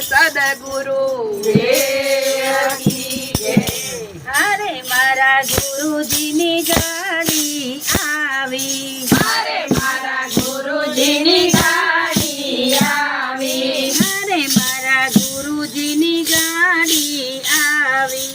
સદગુરુ અરે મારા ગુરુજીની ગાડી આવી અરે મારા ગુરુજીની ગાડી આવી અરે મારા ગુરુજીની ગાડી આવી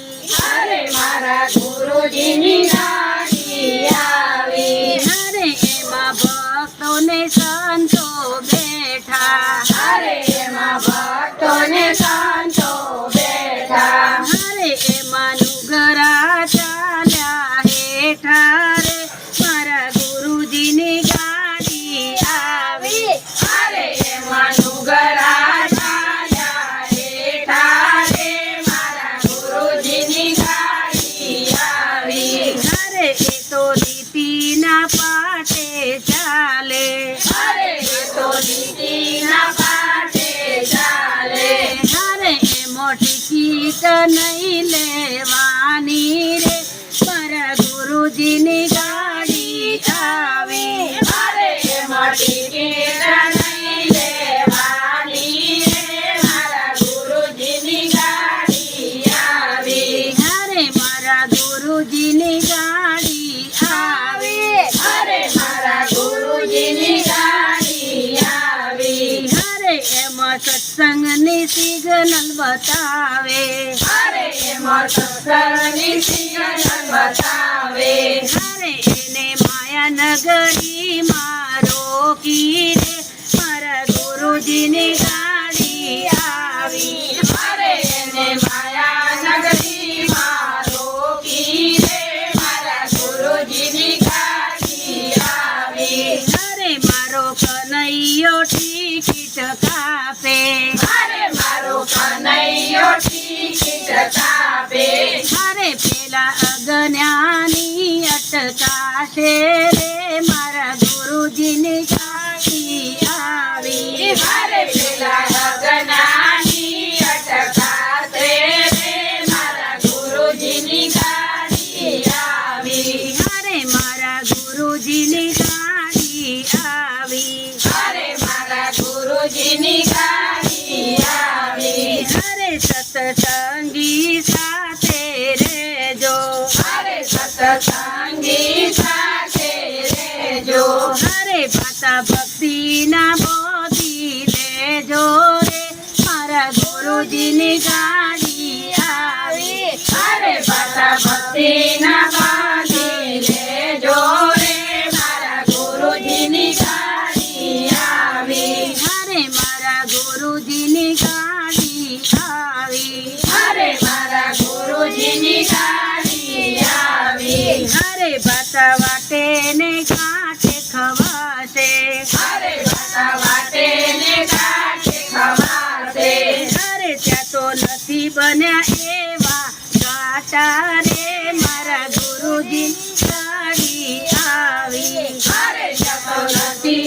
અરે મારા ગુરુજીની ગાડી આવી અરે એમાં ભક્તોને સંતો બેઠા અરે એમાં ભક્તોને સંતો બેઠા અરે એમાં નુગરા ચાલ્યા હેઠા રે મારા ગુરુજીની ગાડી આવી અરે એમાં નુગરા ચાલ્યા હેઠા રે મારા ગુરુજીની ગાડી આવી અરે એ તો લીટીના પાટે ચાલે અરે એ તો લીટીના પાટે ચાલે અરે એમાં ટિકિટ નહીં લેવાની રે મારા ગુરુજીની ગાડી આવી અરે એમાં ટિકિટ નહીં લેવાની રે મારા ગુરુજીની ગાડી આવી અરે મારા ગુરુજીની ગાડી આવી અરે મારા ગુરુજીની ગાડી આવી અરે એમાં સત્સંગની સિગ્નલ બતાવે અરે એમાં સત્સંગની સિગ્નલ બતાવે અરે એને માયા નગરીમાં રોકી રે મારા ગુરુજીની ગાડી આવી અરે એને માયા નગરીમાં રોકી રે મારા ગુરુજીની ગાડી આવી અરે મારો કનૈયો ટિકિટ કાપે અરે મારો કનૈયો ટિકિટ કાપે અરે પેલા અજ્ઞાની અટકાશે રે મારા ગુરુજીની ગાડી આવી અરે પેલા અગનાની અટકાશે રે મારા ગુરુજીની ગાડી આવી અરે મારા ગુરુજીની ગાડી આવી અરે મારા ગુરુજીની ગાડી આવી અરે સત્સંગી સાથે રેજો અરે સત્સંગી સાથે રહેજો અરે ભાષા ભક્તિના બોધી લેજો રે મારા ગુરુજીની ગાડી આવી અરે પાછા ભક્તિના બાંધી લેજો રે મારા ગુરુજીની ગાડી આવી અરે મારા ગુરુજીની ગાડી આવી અરે મારા ગુરુજીની ગાડી આવી અરે ભાષા વાટે ને ઘાટે ખવાશે અરે પાછા વાટે ને ઘાટે ખવાશે અરે ત્યાં તો નથી બન્યા એવા ગાટા રે મારા ગુરુજી ગાડી આવી અરે ત્યાં તો નથી